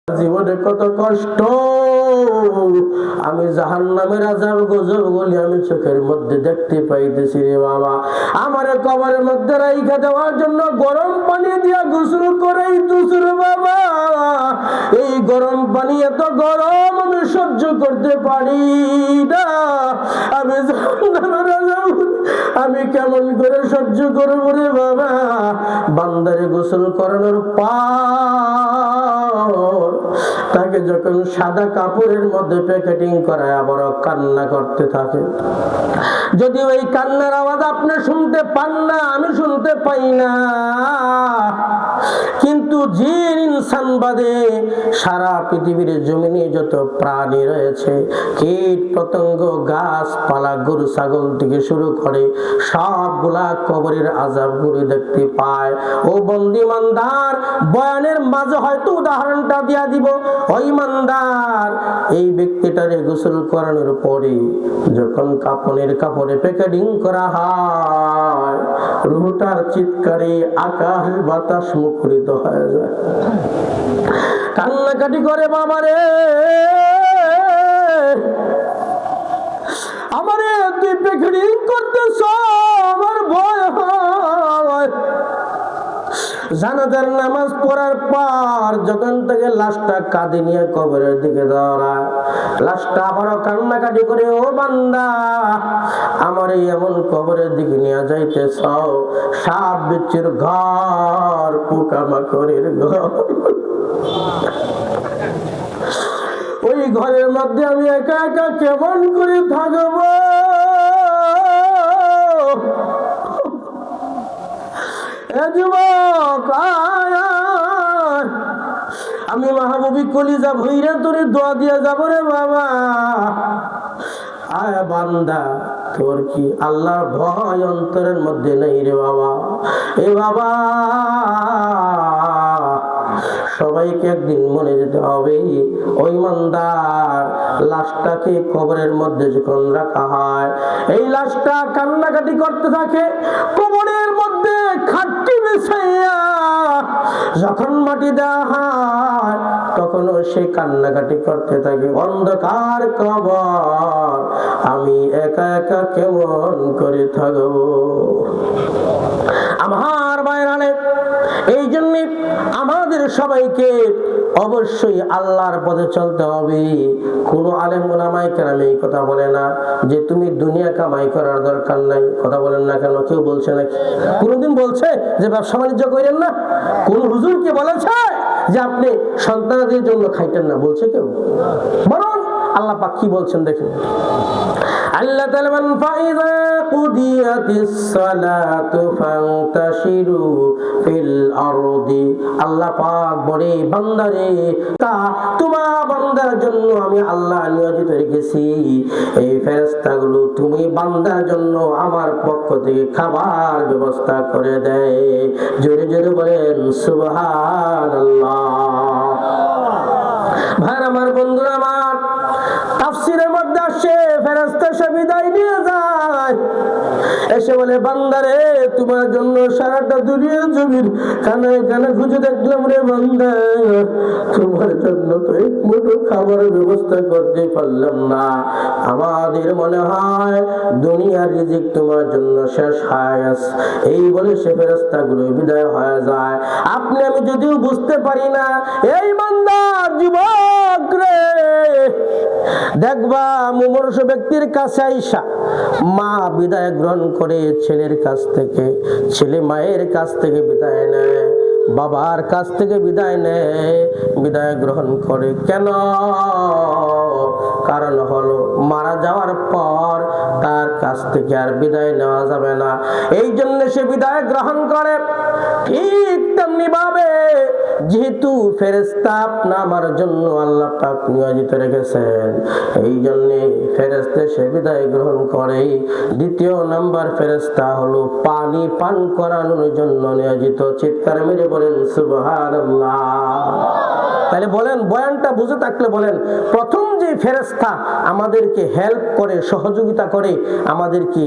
জীবনে কত কষ্ট আমি জাহান্নামের আযাব গজব গুলি আমি চোখের মধ্যে দেখতে পাইতেছি রে বাবা। আমারে কবরের মধ্যে রাইখা দেওয়ার জন্য গরম পানি দিয়া গোসল করাইতেছে রে বাবা। এই গরম পানি এত গরম আমি সহ্য করতে পারি না। আমি জাহান্নামের আযাব আমি কেমন করে সহ্য করব রে বাবা। বান্দারে গোসল করানোর পর তাকে যখন সাদা কাপড়ের মধ্যে প্যাকেটিং করায় আবার কান্না করতে থাকে। যদি ওই কান্নার আওয়াজ আপনি শুনতে পান না, আমি শুনতে পাই না, কিন্তু জিন ইনসান বাদে সারা পৃথিবীর জমিনে যত প্রাণী রয়েছে, কীট পতঙ্গ গাছপালা গরু ছাগল থেকে শুরু করে সবগুলা কবরের আযাবগুলো দেখতে পায়। ও বন্দী ইমানদার, বয়ানের মাঝে হয়তো উদাহরণটা দিয়া দিব। ওই ইমানদার, এই ব্যক্তিটারে গোসল করানোর পরে যখন কাপড়ে প্যাকেটিং করা হয়, রুহটার চিৎকারে আকাশ বাতাস মুখরিত হয়ে যায়। কান্নাকাটি করে, বাবারে আমারে তুই প্যাকেটিং করতেছ, আমার ভয় হয়। জানাজার নামাজ পড়ার পর যখন থেকে লাশটা কাঁধে নিয়ে কবরের দিকে দৌড়ায়, লাশটা আবারও কান্নাকাটি করে, ও বান্দা আমার এমন কবরের দিকে নিয়ে যাইতেছ, সাপ বিচ্ছুর ঘর, পোকামাকড়ের ঘর, ওই ঘরের মধ্যে আমি একা একা কেমন করে থাকবো। আমি মাহবুবী কলিজা ভইরা তোরে দোয়া দিয়া যাব রে বাবা। আয় বান্দা, তোর কি আল্লাহর ভয় অন্তরের মধ্যে নেই রে বাবা? এ বাবা, সবাইকে একদিন মনে যেতে হবে। ওই ইমানদার লাশটাকে কবরের মধ্যে যখন রাখা হয়, এই লাশটা কান্নাকাটি করতে থাকে। কবরের মধ্যে খাটটি বিছাইয়া যখন মাটি দেওয়া হয়, তখনও সে কান্নাকাটি করতে থাকে। অন্ধকার কবর, আমি একা একা কেমন করে থাকবো। আমার ভাইরানে, এই জন্য আমাদের সবাইকে অবশ্যই আল্লাহর পথে চলতে হবে। কোন আলেম উলামায়ে কেরাম এই কথা বলে না যে তুমি দুনিয়া কামাই করার দরকার নাই। কথা বলেন না কেন? কেউ বলছে নাকি? কোনদিন বলছে যে ব্যবসা বাণিজ্য করেন না? কোন হুজুর কে বলেছে যে আপনি সন্তানদের জন্য খাইতেন না? বলছে কেউ? বলুন আল্লাহ পাক কি বলছেন দেখেন। আল্লাহ তাআলা বলেন, ফাইযা কুদিয়াতিস সালাতু ফান্তাশিরু ফিল আরদি। আল্লাহ পাক বলে, বান্দারে, তোমার বান্দার জন্য আমি আল্লাহ নিয়োজিত রেখেছি এই ফেরেশতাগুলো, তুমি বান্দার জন্য আমার পক্ষ থেকে খাবার ব্যবস্থা করে দেয়। জোরে জোরে বলেন সুবহানাল্লাহ। ভাই আমার, বন্ধুরা আমার, তাফসীরের মধ্যে আসে ফেরেশতা সে বিদায় নিয়ে যায়, এসে বলে, বান্দারে, তোমার জন্য সারাটা দুনিয়ার জমির কানে কানে খুঁজে দেখলাম রে বান্দা, তোমার জন্য তো এক মুঠো খাবারের ব্যবস্থা করতে পারলাম না। আমাদের মনে হয় দুনিয়ার রিজিক তোমার জন্য শেষ হয়ে গেছে। এই বলে সে ফেরেশতাগুলো বিদায় হয়ে যায়। আপনি আমি যদিও বুঝতে পারি না, এই বান্দার যুবক রে, দেখবা মুমূর্ষু ব্যক্তির কাছে আইসা মা বিদায় গ্রহণ করে ছেলের কাছ থেকে, ছেলে মায়ের কাছ থেকে বিদায় নেয়, বাবার কাছ থেকে বিদায় নেয়, বিদায় গ্রহণ করে। কেন? কারণ হলো মারা যাওয়ার পর তার কাছ থেকে আর বিদায় নেওয়া যাবে না, এই জন্য সে বিদায় গ্রহণ করে। ঠিক তেমনি ভাবে যেহেতু ফেরেশতা আপনা আমার জন্য আল্লাহ পাক নিয়োজিত রেখেছেন, এই জন্য ফেরেশতা সে বিদায় গ্রহণ করে। দ্বিতীয় নাম্বার ফেরেশতা হলো পানি পান করানোর জন্য নিয়োজিত। চিৎকার মেরে বলেন সুবহানাল্লাহ। তাহলে বলেন, বয়ানটা বুঝে থাকলে বলেন, প্রথম যে ফেরেশতা ফেরেশতা আমাদেরকে হেল্প করে, সহযোগিতা করে, আমাদেরকে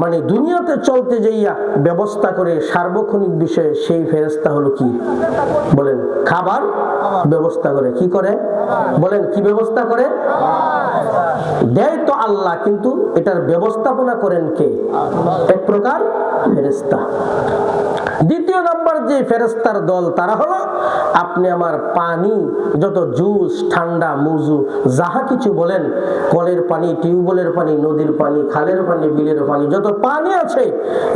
মানে দুনিয়াতে চলতে যাইয়া ব্যবস্থা করে সার্বক্ষণিক বিষয়ে, সেই ফেরেশতা হলো কি বলেন? খাবার ব্যবস্থা করে। কি করে বলেন? কি ব্যবস্থা করে? দেয় তো আল্লাহ, কিন্তু এটার ব্যবস্থাপনা করেন কে? এক প্রকার ফেরেশতা। দ্বিতীয় নাম্বার যে ফেরেশতার দল, তারা হলো আপনি আমার পানি, যত জুস, ঠান্ডা, মুজু, যাহা কিছু বলেন, কলের পানি, টিউবওয়েলের পানি, নদীর পানি, খালের পানি, বিলের পানি, যত পানি আছে,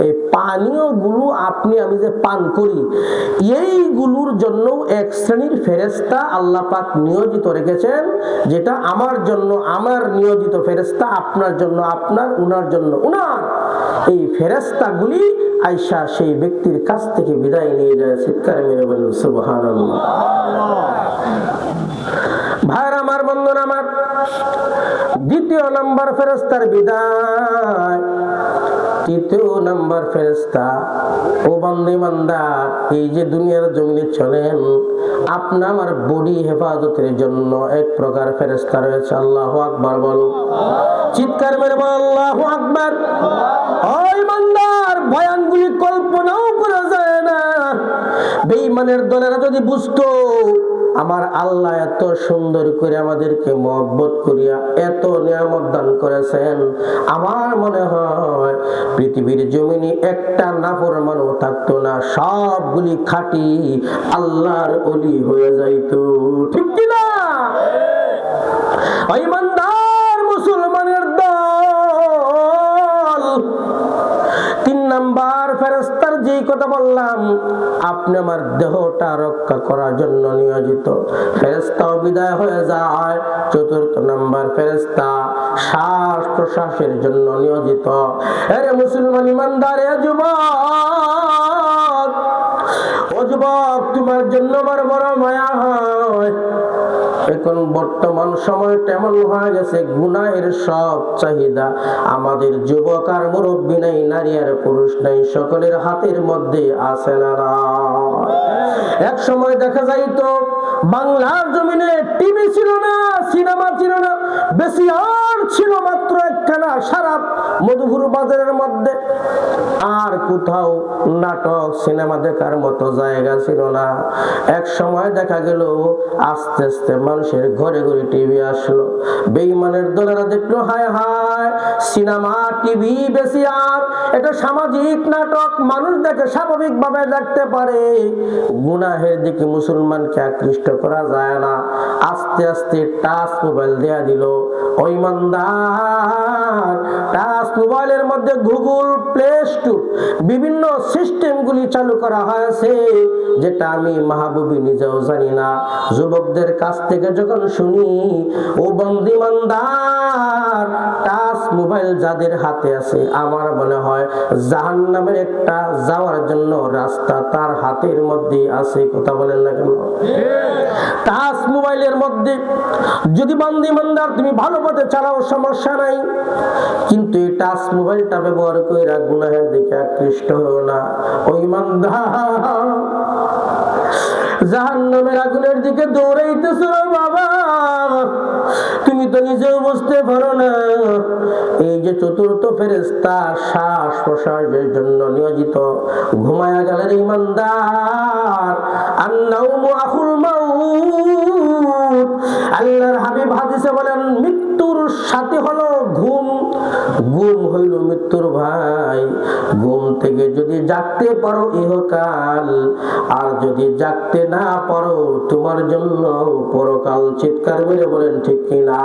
এই পানীয় গুলো আপনি আমি যে পান করি, এইগুলোর জন্য এক শ্রেণীর ফেরেশতা আল্লাহ পাক নিয়োজিত রেখেছেন, যেটা আমার জন্য আমার নিয়োজিত ফেরেশতা, আপনার জন্য আপনার, উনার জন্য উনার। এই ফেরেশতাগুলি আয়েশা সেই ব্যক্তির কাছ থেকে বিদায় নিয়ে যায়। চিৎকারে মেরে বলুন সুবহানাল্লাহ। ভাইরা আমার, বন্ধুরা আমার, দ্বিতীয় নাম্বার ফেরেশতার বিদায়। তৃতীয় নাম্বার ফেরেশতা, ও বান্দে বান্দার, এই যে দুনিয়ার জমিনে চলেন, আপনা আমার বডি হেফাজতের জন্য এক প্রকার ফেরেশতা রয়েছে। আল্লাহু আকবার বলো, চিৎকার মেরে বলো আল্লাহু আকবার। ওই বান্দার বয়ানগুলি কল্পনাও করা যায় না। বেঈমানের দলেরা যদি বুঝতো আমার আল্লাহ এত সুন্দর করে আমাদেরকে মহব্বত করিয়া এত নিয়ামত দান করেছেন, আমার মনে হয় পৃথিবীর জমিনে একটা নাফরমানও থাকতো না, সবগুলি খাঁটি আল্লাহর ওলি হয়ে যাইতো। ঠিক কি না? ইমানদার মুসলমানের দল। তিন নাম্বার ফেরেশতার যেই কথা বললাম, আপনি আমার দেহটা রক্ষা করার জন্য নিয়োজিত, ফেরেশতাও বিদায় হয়ে যায়। চতুর্থ নাম্বার ফেরেশতা শ্বাস প্রশ্বাসের জন্য নিয়োজিত। আরে মুসলমান ইমানদার, এ যুবক, ও যুবক, তোমার জন্য আমার বড় মায়া হয়। এখন বর্তমান সময়টা এমন হয়ে গেছে, গুনাহের সব চাহিদা আমাদের যুবক আর মুরব্বী নাই, নারী আর পুরুষ নাই, সকলের হাতের মধ্যে আছে না। এক সময় দেখা যাইতো বাংলার জমিনে টিভি ছিল না, সিনেমা ছিল না, বেশি আর ছিল মাত্র একখানা সারা মধুপুর বাজারের মধ্যে, আর কোথাও নাটক সিনেমা দেখার মতো জায়গা ছিল না। এক সময় দেখা গেল আস্তে আস্তে মানুষের ঘরে ঘরে টিভি আসলো। বেঈমানের দলেরা দেখলো, হায় হায়, সিনেমা টিভি বেশি আর এটা সামাজিক নাটক, মানুষ দেখে স্বাভাবিক ভাবে দেখতে পারে, গুনাহের দিকে মুসলমানকে আকৃষ্ট করা যায় না। আস্তে আস্তে টাচ মোবাইল দেয়া দিল। ওই ইমানদার, টাচ মোবাইলের মধ্যে গুগল, প্লে স্টোর, বিভিন্ন সিস্টেম গুলি চালু করা হয়েছে, যেটা আমি মাহবুবী নিজেও জানি না। যুবকদের কাছ থেকে যখন শুনি, ও বন্দী ইমানদার, টাচ মোবাইল যাদের হাতে আছে, আমার মনে হয় জাহান্নামের একটা যাওয়ার জন্য রাস্তা তার হাতের মধ্যে আছে। কথা বলেন না কেন? টাচ মোবাইলের মধ্যে যদি বন্দী ইমানদার তুমি ভালো পথে চালাও, সমস্যা নাই, কিন্তু এই টাচ মোবাইলটা ব্যবহার করে গুনাহের দিকে আকৃষ্ট হও না। ওই ইমানদার, জাহান্নামের আগুনের দিকে দৌড়াইতেছো বাবা, তুমি তো নিজেও বুঝতে পারো না। এই যে চতুর্থ ফেরেশতা শ্বাস প্রশ্বাসের জন্য নিয়োজিত, ঘুমায়া গেলেন ইমানদার। আন-নাওমু আখুল মাউত। আল্লাহর হাবিব হাদিসে বলেন, মৃত্যুর সাথে হলো ঘুম, ঘুম হইল মৃত্যুর ভাই। ঘুম থেকে যদি জাগতে পারো ইহকাল, আর যদি জাগতে না পারো তোমার জন্য পরকাল। চিৎকার মেরে বলেন ঠিক কিনা?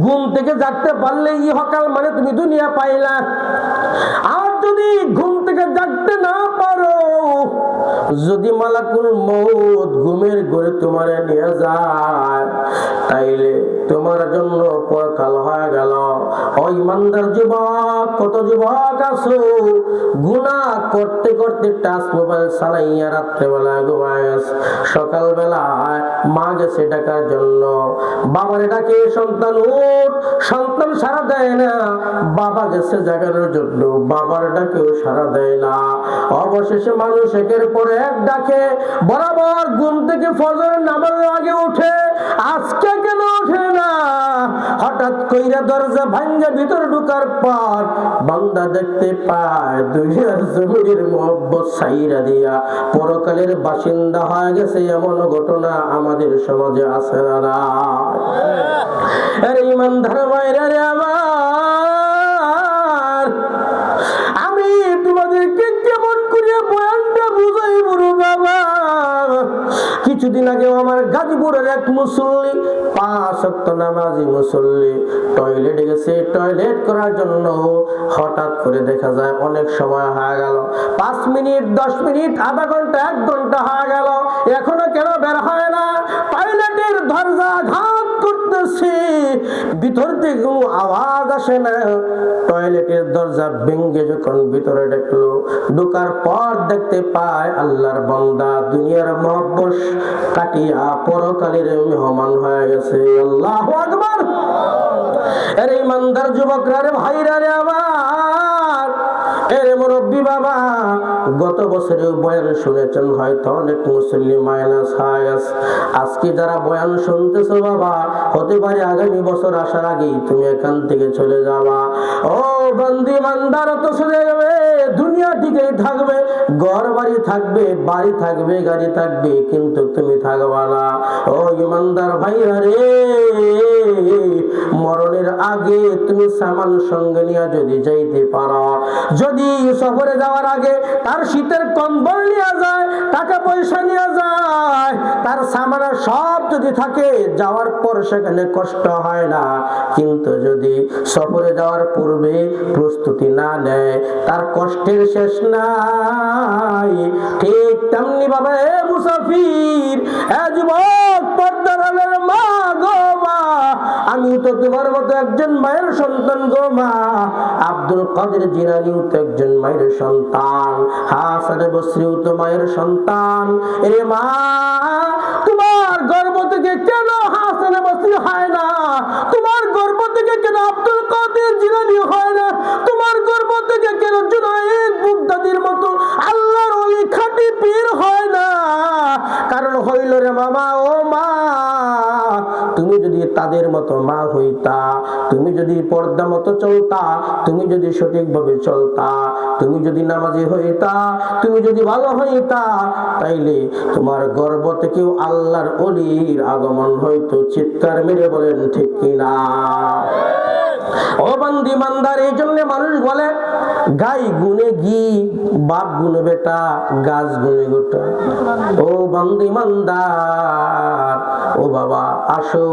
ঘুম থেকে জাগতে পারলে ইহকাল মানে তুমি দুনিয়া পাইলা, আর যদি ঘুম থেকে জাগতে না পারো, যদি মালাকুল মউত ঘুমের ঘরে তোমারে নিয়ে যায়, তাইলে তোমার জন্য পরকাল হয়ে গেল। ও ইমানদার যুবক, কত যুবক আছো গুনাহ করতে করতে টাচ মোবাইল চালাইয়া রাত্রে বেলায় ঘুমায়, সকাল বেলায় মা গেছে ডাকার জন্য, বাবারে ডাকে সন্তান উঠ, সন্তান সাড়া দেয় না, বাবা গেছে জাগানোর জন্য, বাবার ডাকেও সাড়া দেয় না। অবশেষে মানুষ একের পর এক ডাকে, বরাবর ঘুম থেকে ফজরের নামাজের আগে উঠে, আজকে কেন হঠাৎ কইরা দরজা ভাঙ্গা ভিতর ঢোকার পর বান্দা দেখতে পায় দুনিয়ার জমির মোহব্বত ছাইরা দিয়া পরকালের বাসিন্দা হয়ে গেছে। এমন ঘটনা আমাদের সমাজে আছে না? আরে ইমানদার ভাইরা রে আমার, আমি তোমাদেরকে কেমন করে বয়ানটা বুঝাইব রে বাবা। কিছুদিন আগে আমার গাজীপুরের এক মুসল্লি, 5 ওয়াক্ত নামাজি মুসল্লি, টয়লেটে গেছে। টয়লেট করার জন্য হঠাৎ করে দেখা যায় অনেক সময় হয়ে গেল, 5 মিনিট 10 মিনিট, আধা ঘন্টা 1 ঘন্টা হয়ে গেল, এখনো কেন বের হয় না? টয়লেটের দরজা ঘাত করতেছে, ভিতর থেকে কোনো আওয়াজ আসে না। টয়লেটের দরজা ভেঙে যখন ভিতরে ঢুকলো, ঢোকার পর দেখতে পায় আল্লাহর বান্দা দুনিয়ার মহব্বত কাটিয়া পরকালের মেহমান হয়ে গেছে। আল্লাহু আকবার। আরে ইমানদার যুবকরা রে ভাইরা রে আমার, এর মুরব্বী বাবা, গত বছরে বয়ান শুনেছেন হয়তো অনেক মুসল্লি মাইনাস হায়াস। আজকে যারা বয়ান শুনতেছো বাবা, হতে পারে আগামী বছর আসার আগেই তুমি এখান থেকে চলে যাবা। ও বন্দি মান্দার তো চলে যাবে, দুনিয়া ঠিকই থাকবে, ঘর বাড়ি থাকবে, বাড়ি থাকবে, গাড়ি থাকবে, কিন্তু তুমি থাকবা না। ও ইমানদার ভাইরা রে, মরণের আগে তুমি সামান সঙ্গে নিয়ে যদি যাইতে পারো, যদি সফরে যাওয়ার আগে তার শীতের কম্বল নিয়ে যায়, টাকা পয়সা নিয়ে যায়, তার সামান সব যদি থাকে, যাওয়ার পর সেখানে কষ্ট হয় না। কিন্তু যদি সফরে যাওয়ার পূর্বে প্রস্তুতি না নেয়, তার কষ্টের শেষ নাই। ঠিক তেমনি ভাবে এ মুসাফির, এ যুবক, পর্দার আলের মা গো মা, আমি তো তোমার মতো একজন মায়ের সন্তান গো মা। আব্দুল কাদের জিলানীও তো একজন মায়ের সন্তান, হাসান বসরিও তো মায়ের সন্তান। এরে মা, তোমার গর্ভ থেকে কেন হাসান বসরি হয় না? তোমার গর্ভ থেকে কেন আব্দুল কাদের জিলানী হয় না? তোমার গর্ভ থেকে কেন জুনায়েদ বুগদাদির মতো আল্লাহর ওলি খাঁটি পীর হয় না? কারণ হইল রে মামা, ও মা, তুমি যদি তাদের মতো মা হইতা, তুমি যদি পর্দা মতো চলতা, তুমি যদি সঠিকভাবে চলতা, তুমি যদি নামাজি হইতা, তুমি যদি ভালো হইতা, তাইলে তোমার গর্ভ থেকেও আল্লাহর ওলির আগমন হইতো। চিৎকার মেরে বলেন ঠিক কিনা? ও বান্দি মান্দার, এই জন্য মানুষ বলে গাই গুনে ঘি, বাপ গুনে বেটা, গাছ গুনে গোটা। ও বান্দি মান্দার, ও বাবা, আসো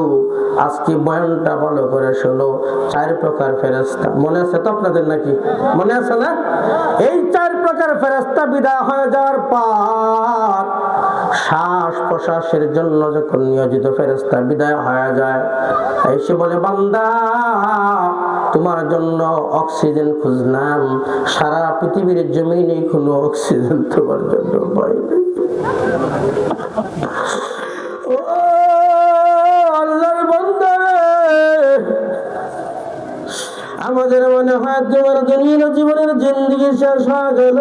আজকে বয়ানটা ভালো করে শোনো। 4 প্রকার ফেরেশতা, মনে আছে তো আপনাদের? নাকি মনে আছে না? এই 4 প্রকার ফেরেশতা বিদায় হয়ে যাওয়ার পর, শ্বাস প্রশ্বাসের জন্য যখন নিয়োজিত ফেরেশতা বিদায় হয়ে যায়, এসে বলে বান্দা, তোমার জন্য অক্সিজেন খুঁজলাম, সারা পৃথিবীর জমিনে কোনো অক্সিজেন তোমার জন্য পাইনি। ও আল্লাহর বান্দা, আমাদের মনে হয় তোমার দুনিয়ার জীবনের জিন্দেগি শেষ হয়ে গেল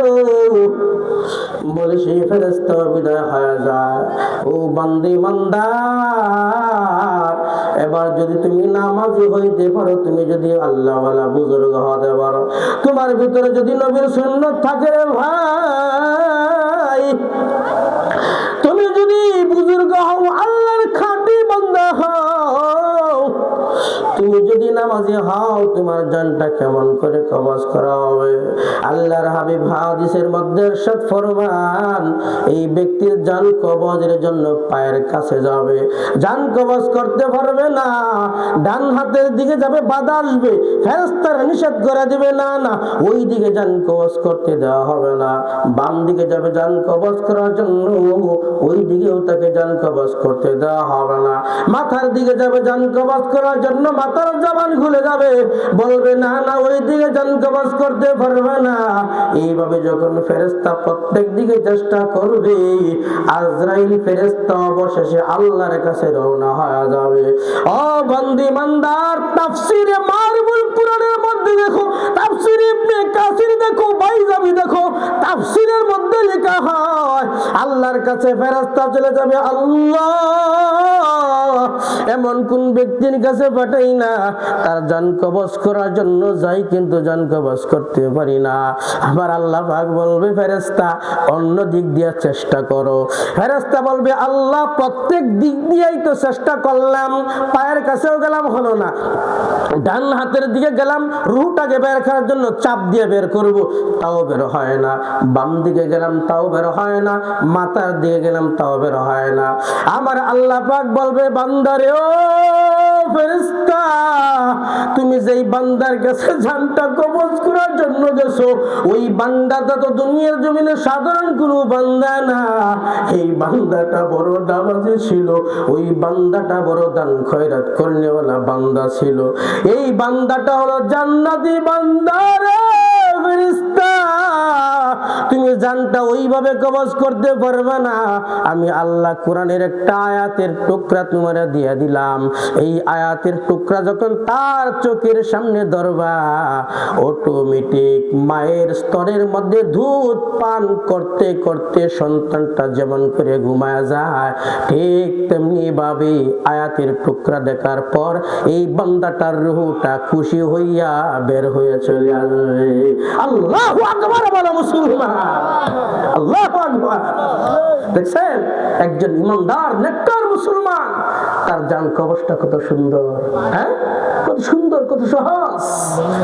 বলে সেই ফেরেশতা বিদায় হয়ে যায়। ও বান্দি মান্দার, এবার যদি তুমি নামাজি হইতে পারো, তুমি যদি আল্লাহওয়ালা বুজুর্গ হতে পারো, তোমার ভিতরে যদি নবীর সুন্নাত থাকে রে ভাই, তুমি যদি বুজুর্গ হও, আল্লাহর খাঁটি বান্দা হও, তুমি যদি নামাজি হও, তোমার জানটা কেমন করে কবজ করা হবে? আল্লাহর হাবিব হাদিসের মধ্যে ইরশাদ ফরমান, এই ব্যক্তির জান কবজের জন্য পায়ের কাছে যাবে, জান কবজ করতে পারবে না। ডান হাতের দিকে যাবে, বাধা আসবে, ফেরেশতারা নিষেধ করে দিবে, না না ওই দিকে জান কবজ করতে দেওয়া হবে না। বাম দিকে যাবে জান কবজ করার জন্য, ওই দিকেও তাকে জান কবজ করতে দেওয়া হবে না। মাথার দিকে যাবে জান কবজ করার জন্য, মাথার জবান খুলে যাবে, বলবে না না ওই দিকে জান কবজ করতে পারবে না। এইভাবে যখন ফেরেশতা প্রত্যেক দিকে চেষ্টা করবে, আজরাইল ফেরেশতা অবশেষে আল্লাহর কাছে রওনা হয়ে যাবে। ও বান্দি মান্দার, তাফসীরে মারবুল কুরআনের মধ্যে দেখো, তাফসীর ইবনে কাসির দেখো, বাইজাবি দেখো, তাফসীরের মধ্যে লেখা হয় আল্লাহর কাছে ফেরেশতা চলে যাবে, আল্লাহ এমন কোন ব্যক্তির কাছে পাঠাই না তার জান কবজ করার জন্য যাই, কিন্তু জান কবজ করতে পারি না। আমার আল্লাহ পাক বলবে ফেরেশতা অন্য দিক দিয়ে চেষ্টা করো। ফেরেশতা বলবে আল্লাহ প্রত্যেক দিক দিয়েই তো চেষ্টা করলাম, পায়ের কাছেও গেলাম হলো না, ডান হাতের দিকে গেলাম রুহটাকে বের করার জন্য চাপ দিয়ে বের করব, তাও বের হয় না, বাম দিকে গেলাম তাও বের হয় না, মাথার দিকে গেলাম তাও বের হয় না। আমার আল্লাহ পাক বলবে বান্দারে ও ফেরেশতা তুমি যেই বান্দার কাছে জানটা কবজ করার জন্য গেছো ওই বান্দাটা তো দুনিয়ার জমিনে সাধারণ কোনো বান্দা না, এই বান্দাটা বড় নামাজি ছিল, ওই বান্দাটা বড় দান খয়রাত করনেওয়ালা বান্দা ছিল, এই বান্দাটা হলো জান্নাতি বান্দা রে ফেরেশতা তুমি জানটা ওইভাবে কবজ করতে পারবে না। আমি আল্লাহ কোরআনের একটা আয়াতের টুকরা তোমারে দিয়ে দিলাম, এই আয়াতের টুকরা যখন তার চোখের সামনে ধরবা অটোমেটিক মায়ের স্তনের মধ্যে দুধ পান করতে করতে সন্তানটা যেমন করে ঘুমায় যায় ঠিক তেমনি ভাবে আয়াতের টুকরা দেখার পর এই বান্দাটার রূহটা খুশি হইয়া বের হয়ে চলে আসবে। আল্লাহু আকবার বলো মুসলমান, আল্লাহু আকবার। দেখছেন একজন ইমানদার নেককার মুসলমান তার জান কবজটা কত সুন্দর, হ্যাঁ কত সুন্দর, কত সহজ,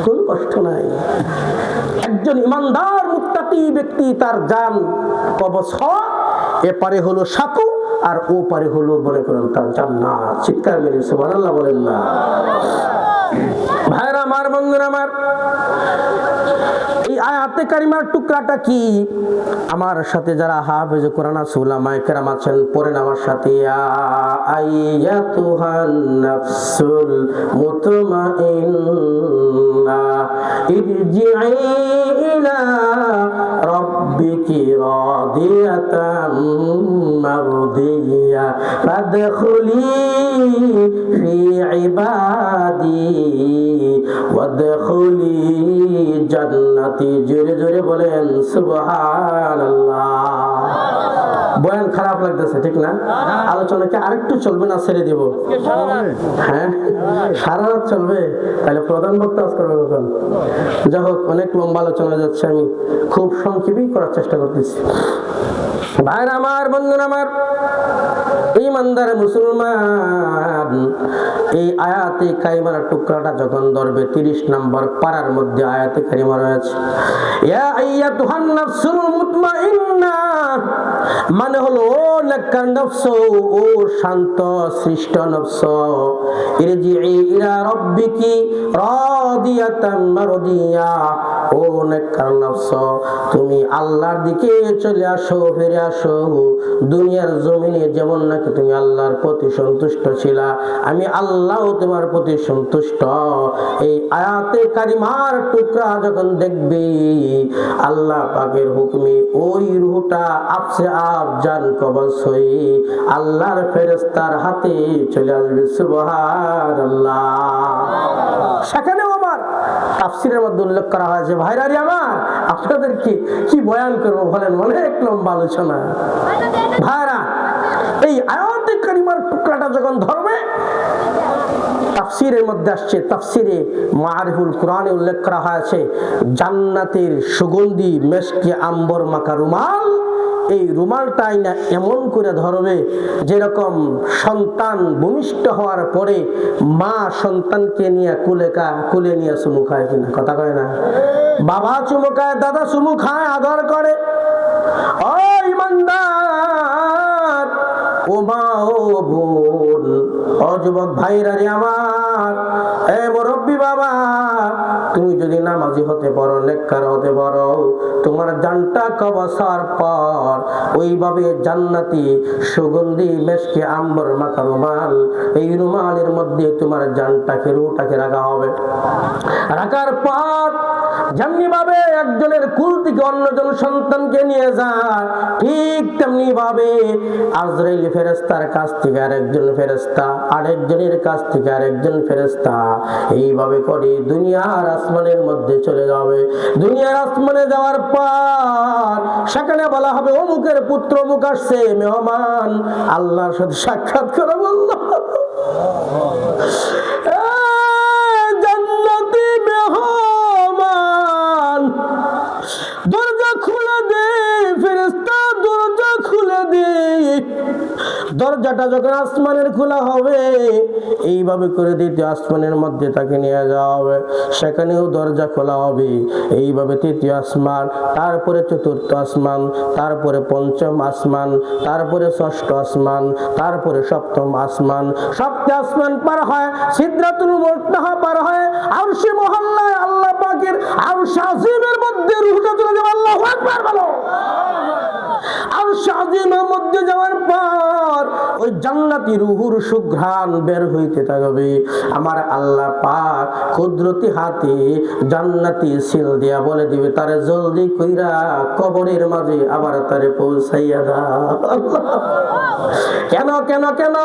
কোনো কষ্ট নাই। একজন ইমানদার মুত্তাকি ব্যক্তি তার জান কবজ হয়, এপারে হলো সাকু আর ও পারে হলো বলে করেন তার জান্নাত। চিৎকার মেরে সুবহানাল্লাহ বলেন না। ভাইরা আমার, বন্ধুরা আমার, এই আয়াতে কারিমার টুকরাটা কি আমার সাথে যারা হাফেজ কোরআন আছে উলামায়ে কেরাম আছেন পড়েন আমার সাথে, ইয়া আইয়াতুহান নাফসুল মুতমাইন্না ইরজিই ইলা রাব্বিকি রাদিয়াতাম মারদিয়া ফাদখুলি ফি ইবাদি ওয়াদখুলি জান্নাতি। জোরে জোরে বলেন সুবহানাল্লাহ। বয়ান খারাপ লাগতেছে ঠিক না? আলোচনা কি আরেকটু চলবে না ছেড়ে দেব? হ্যাঁ সারা রাত চলবে, তাহলে প্রধান বক্তা আজ করবে কখন? যাই হোক অনেক লম্বা আলোচনা যাচ্ছে, আমি খুব সংক্ষেপেই করার চেষ্টা করতেছি। ভাইরা আমার, বন্ধুরা আমার, ইমানদার মুসলমান এই আয়াতে কারিমার টুকরাটা যখন ধরবে 30 নম্বর পারার মধ্যে আয়াতে কারিমা রয়েছে ইয়া আইয়াতুহান নাফসুল মুতমাইন্না, মানে হলো ও নেককার নফস, ও শান্ত সৃষ্ট নফস, ইরজিই ইলা রাব্বিকি রাদিয়াতাম মারদিয়া, ও নেককার নফস তুমি আল্লাহর দিকে চলে আসো, ফিরে আসো। দুনিয়ার জমিনে যেমন নাকি তুমি আল্লাহর প্রতি সন্তুষ্ট ছিলা, আমি আল্লাহ তোমার প্রতি সন্তুষ্ট। এই আয়াতে কারিমার টুকরা যখন দেখবে আল্লাহ পাকের হুকুমে ওই রূহটা আপসে আপ জান কবজ হয়ে আল্লাহর ফেরেশতার হাতে চলে আসবে। সুবহানাল্লাহ। সেখানেও আমার তাফসীরের মধ্যে উল্লেখ করা হয়েছে, ভাইরারি আমার আপনাদেরকে কি বয়ান করবো বলেন, অনেক লম্বা আলোচনা। ভাইরা এই আয়াতে কারিমার টুকরাটা যখন ধরবে তাফসীরের মধ্যে আসছে, তাফসীরে মারিফুল কোরআনে উল্লেখ করা হয়েছে জান্নাতের সুগন্ধি মেশকে আম্বর মাখা রুমাল, এই রুমালটাই না এমন করে ধরবে যেরকম সন্তান ভূমিষ্ঠ হওয়ার পরে মা সন্তানকে নিয়ে কুলে নিয়ে চুমু খায় কিনা, কথা কয় না? বাবা চুমু খায়, দাদা চুমু খায়, আদর করে। ও ইমানদার, ও মা, ও বোন, ও যুবক ভাইরা রে আমার, এ মুরব্বি বাবা, তুমি যদি নামাজি হতে পারো, নেককার হতে পারো, তোমার জানটা কবসার পর ওইভাবে জান্নাতি সুগন্ধি মেশকে আম্বর মাখা রুমাল, এই রুমালের মধ্যে তোমার জানটাকে রূহটাকে রাখা হবে। রাখার পর যেমনি ভাবে একজনের কুল থেকে অন্যজন সন্তানকে নিয়ে যায়, ঠিক তেমনি ভাবে আজরাইল ফেরেশতার কাছ থেকে আরেকজন ফেরেশতা আরেকজনের কাছ থেকে আরেকজন ফেরেশতা এইভাবে করে দুনিয়ার আসমানের মধ্যে চলে যাবে। দুনিয়ার আসমানে যাওয়ার পর সেখানে বলা হবে অমুকের পুত্র অমুক আসছে, মেহমান আল্লাহর সাথে সাক্ষাৎ করে বলল, জান্নাতি মেহমান দরজা খুলে দে ফেরেশতা, দরজা খুলে দে। দরজাটা যখন আসমানের খোলা হবে এইভাবে করে দ্বিতীয় আসমানের মধ্যে তাকে নিয়ে যাওয়া হবে, সেখানেও দরজা খোলা হবে এইভাবে তৃতীয় আসমান, তারপরে চতুর্থ আসমান, তারপরে পঞ্চম আসমান, তারপরে ষষ্ঠ আসমান, তারপরে সপ্তম আসমান। সপ্তম আসমান পার হয় সিদরাতুল মুনতাহা পার হয় আরশে মহল্লায় আল্লাহ পাকের আরশ আজিমের মধ্যে রূহটা চলে যাবে। আল্লাহু আকবার বলো। আরশ আজিমের মধ্যে যাওয়ার পর ওই জান্নাতি রূহুর সুঘ্রাণ বের হইতে থাকবে। আমার আল্লাহ পাক কুদরতি হাতে জান্নাতি সিল দিয়া বলে দিবে, তারে জলদি কইরা কবরের মাঝে আবার তারে পৌঁছাইয়া দাও। কেন কেন কেন?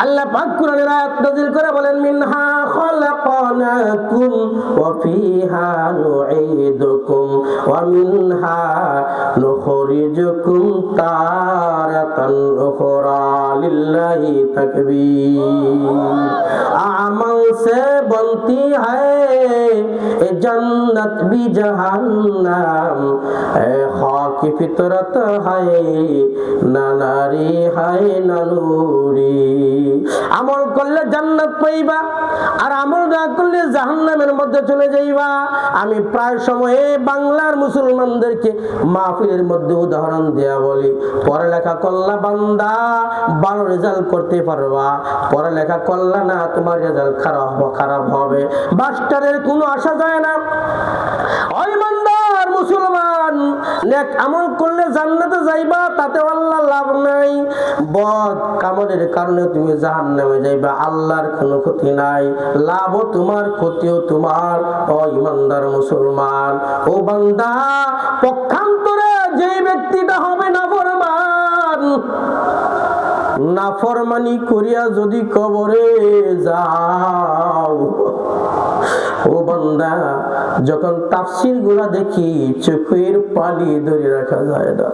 আল্লাহ পাক কুরআনের আয়াত নাযিল করে বলেন, মিনহা খালাকনাকুম ওয়া ফিহা নুঈদুকুম ওয়া মিনহা নুখরিজুকুম তারাতান উখরা লিল্লাহি তাকবীর। আমল সে বনতি হ্যায় এ জান্নাত বি জাহান্নাম, এ খাক ফিতরত হ্যায় না নারী হ্যায় না নূরি। আমল করলে জান্নাত পাইবা, আর আমল না করলে জাহান্নামের মধ্যে চলে যাইবা। আমি প্রায় সময়ে বাংলার মুসলমানদেরকে মাহফিলের মধ্যে উদাহরণ দেয়া বলি, পড়ালেখা করলা বান্দা ভালো রেজাল্ট করতে পারবা, পড়ালেখা করলা না তোমার রেজাল্ট খারাপ হবে, মাস্টারের কোনো আশা যায় না। ওই বান্দার মুসলমান নেক আমল করলে জান্নাতে যাইবা, তাতে আল্লাহ লাভ নাই। বদ কামলের কারণে তুমি জাহান্নামে যাইবা, আল্লাহর কোনো ক্ষতি নাই, লাভও তোমার ক্ষতিও তোমার। ও ইমানদার মুসলমান, ও বান্দা, পক্ষান্তরে যেই ব্যক্তিটা হবে নাফরমান, নাফরমানি করিয়া যদি কবরে যাও, ও বান্দা, যখন তাফসীর গুলা দেখি চোখের পানি ধরে রাখা যায় না।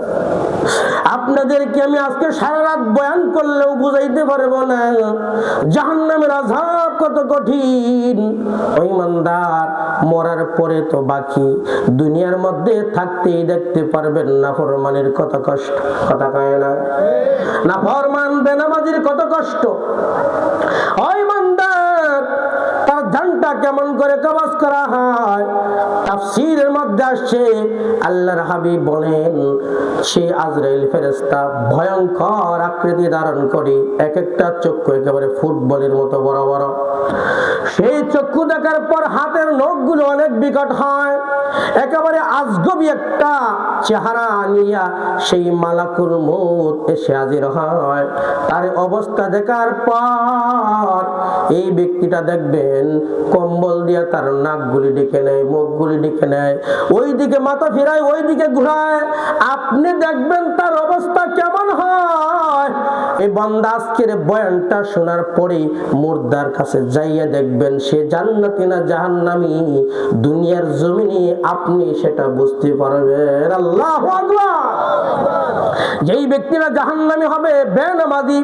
আপনাদেরকে আমি আজকে সারা রাত বয়ান করলেও বুঝাইতে পারবো না জাহান্নামের আযাব কত কঠিন। ওই ইমানদার, মরার পরে তো বাকি, দুনিয়ার মধ্যে থাকতেই দেখতে পারবেন নাফরমানের কত কষ্ট। কথা কয় না? নাফরমান বেনামাজির কত কষ্ট। ওই ইমানদার, তার জানটা কেমন করে কবজ করা হয়। তাফসীরের মধ্যে আসছে, আল্লাহর হাবিব বলেন, সে আজরাইল ফেরেশতা ভয়ঙ্কর আকৃতি ধারণ করে, এক একটা চক্ষু একেবারে ফুটবলের মতো বড় বড়। সেই চক্ষু দেখার পর হাতের নখগুলো অনেক বিকট হয়, একেবারে আজগবি একটা চেহারা নিয়া সেই মালাকুল মউত এসে হাজির হয়। তার অবস্থা দেখার পর এই ব্যক্তিটা দেখবেন কম্বল দিয়া তার নাকগুলি ডেকে নেয়, মুখগুলি ডেকে নেয়, ওইদিকে মাথা ফিরায়, ওইদিকে ঘুরায়। আপনি দেখবেন তার অবস্থা কেমন হয়। এই বান্দা আজকের বয়ানটা শোনার পরে মুর্দার কাছে যাইয়া দেখবেন সে জান্নাতি না জাহান্নামী, দুনিয়ার জমিনে আপনি সেটা বুঝতে পারবেন। আল্লাহু আকবার। যেই ব্যক্তিরা জাহান্নামী হবে বেনামাজি,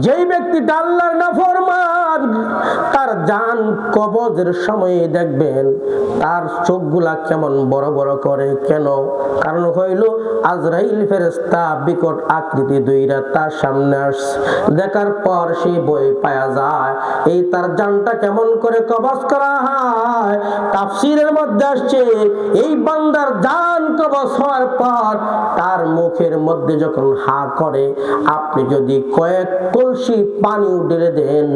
যেই ব্যক্তিটা আল্লাহর নাফরমান, তার জান কবজের সময়ে দেখবেন তার চোখগুলা কেমন বড় বড় করে। কেন? কারণ হইল আজরাইল ফেরেশতা বিকট আকৃতি দুইরা তার সামনে আসছে, দেখার পর সে ভয় পায়া যায়, এই তার জানটা কেমন করে কবজ করা হয়। তাফসীরের মধ্যে আসছে, এই বান্দার জান কবজ হওয়ার পর তার মুখের মধ্যে যখন হা করে, আপনি যদি কয়েক কলসি পানি ঢেলে দেন,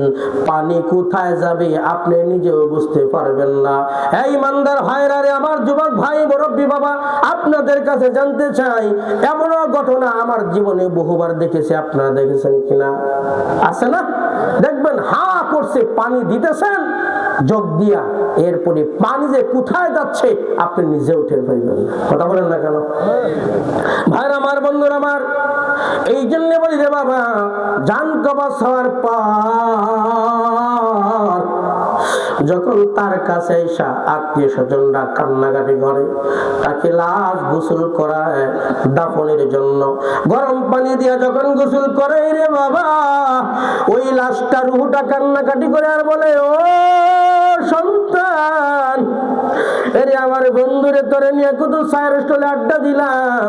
পানি কোথায় যাবে আপনি নিজেও বুঝতে পারবেন না। এই ইমানদার ভাইরা রে, আমার যুবক ভাই, মুরব্বী বাবা, আপনাদের কাছে জানতে চাই, এমনও ঘটনা আমার জীবনে বহুবার দেখেছি, আপনারা দেখেছেন কিনা? আছে না? দেখবেন হা করছে, পানি দিতেছেন, যোগ দিয়া এরপরে পানি যে কোথায় যাচ্ছে আপনি নিজেও টের পাইবেন না। কথা বলেন না কেন ভাইরা আমার, বন্ধুরা আমার? এই জন্য বলি রে বাবা, জান কবজ হওয়ার পর যখন তার কাছে এসা আত্মীয় স্বজনরা কান্নাকাটি করে, তাকে লাশ গোসল করায় দাফনের জন্য গরম পানি দিয়া যখন গোসল করে রে বাবা, ওই লাশটা রুহটা কান্নাকাটি করে আর বলে, ও সন্তান, এরে আমার বন্ধুরে তোরে নিয়ে কত চায়ের স্টলে আড্ডা দিলাম,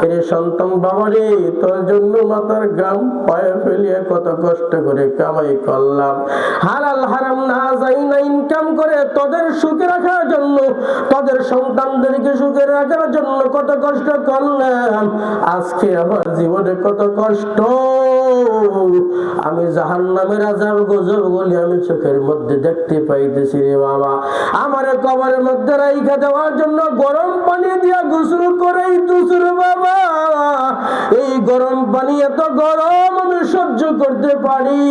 এরে সন্তান বাবা রে, তোর জন্য মাথার গাম পায়ে ফেলিয়ে কত কষ্ট করে কামাই করলাম, হালাল হারাম না যাই না ইনকাম করে তোদের সুখে রাখার জন্য, তোদের সন্তানদেরকে সুখে রাখার জন্য কত কষ্ট করলাম, আজকে আমার জীবনে কত কষ্ট, আমি জাহান্নামের আযাব গজব গুলি আমি চোখের মধ্যে দেখতে পাইতেছি রে বাবা, আমার কবরের মধ্যে রাইখা দেওয়ার জন্য গরম পানি দিয়া গোসল করেই দুসুর বাবা, এই গরম পানি এত গরম আমি সহ্য করতে পারি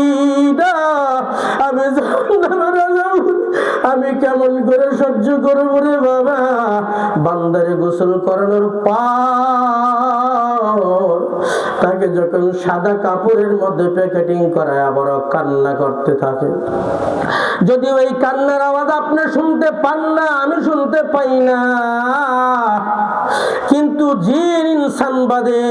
না, আমি জাহান্নামের আযাব আমি কেমন করে সহ্য করব রে বাবা। বান্দারে গোসল করানোর পর তাকে যখন সাদা কাপড়ের মধ্যে প্যাকেটিং করায় আবার কান্না করতে থাকে, যদিও এই কান্নার আওয়াজ আপনি শুনতে পান না, আমি শুনতে পাই না, কিন্তু জিন ইনসান বাদে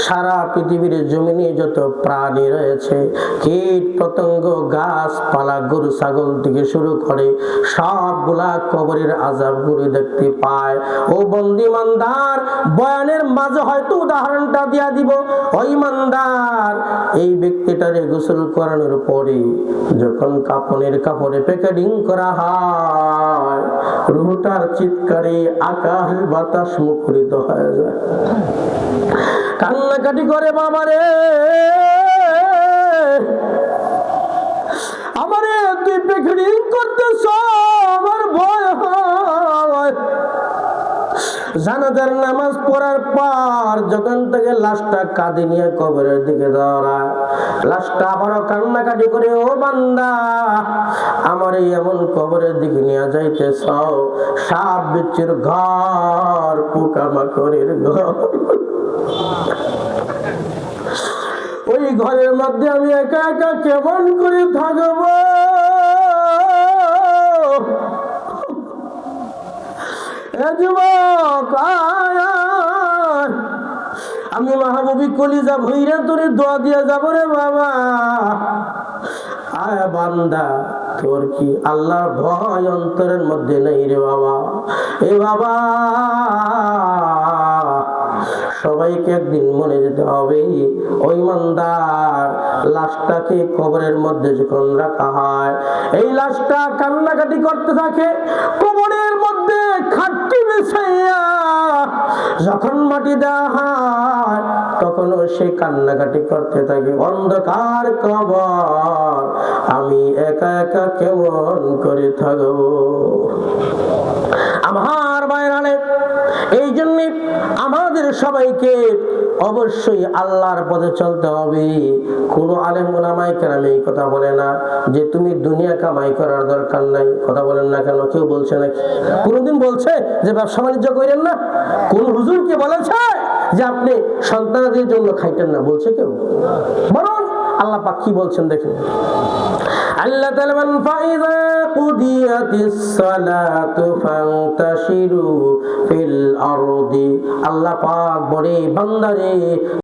সারা পৃথিবীর জমিনে যত প্রাণী রয়েছে, কীট পতঙ্গ গাছপালা গরু ছাগল থেকে শুরু করে সবগুলা কবরের আযাবগুলো দেখতে পায়। ও বন্দী মানদার, বয়ানের মাঝে হয়তো উদাহরণটা দিয়া দিব, ওই মানদার এই ব্যক্তিটারে গোসল করানোর পরে যখন কাপড়ে প্যাকেটিং করা হয়, রুহটার চিৎকারে আকাশ বাতাস মুখরিত হয়ে যায়, কান্নাকাটি করে, বাবারে আমারে তুই প্যাকেটিং করতেছ, আমার ভয় হয়। জানাজার নামাজ পড়ার পর যখন থেকে লাশটা কাঁধে নিয়ে কবরের দিকে দৌড়ায়, লাশটা আবারও কান্নাকাটি করে, ও বান্দা, আমার এমন কবরের দিকে নিয়ে যাইতেছ, সাপ বিচ্ছুর ঘর, পোকামাকড়ের ঘর, ওই ঘরের মধ্যে আমি একা একা কেমন করে থাকবো, আমি মাহবুবী কলিজা ভইরা তোরে দোয়া দিয়া যাব রে বাবা। আয় বান্দা, তোর কি আল্লাহর ভয় অন্তরের মধ্যে নেই রে বাবা? এ বাবা, সবাইকে একদিন মনে যেতে হবে, ওই ইমানদার লাশটাকে কবরের মধ্যে যখন রাখা হয়, এই লাশটা কান্নাকাটি করতে থাকে, কবরের মধ্যে খাটটি বিছাইয়া যখন মাটি দেওয়া হয় তখনও সে কান্নাকাটি করতে থাকে, অন্ধকার কবর, আমি একা একা কেমন করে থাকবো। আমার বাইরানে এই জন্য আমাদের সবাইকে অবশ্যই আল্লাহর পথে চলতে হবে। কোন আলেম ওলামায়ে কেরাম এই কথা বলে না যে তুমি দুনিয়া কামাই করার দরকার নাই, কথা বলেন না কেন? কেউ বলছে নাকি? কোনদিন বলছে যে ব্যবসা বাণিজ্য করেন না? কোন হুজুর কি বলেছে যে আপনি সন্তানদের জন্য খাইতেন না? বলছে কেউ? বরং আল্লাহ পাক কি বলছেন দেখেন, আল্লাহ তাআলা বলেন, ফাইযা কুদিয়াতিস সালাতু ফান্তাশিরু ফিল আরদি, আল্লাহ পাক বলে বান্দারে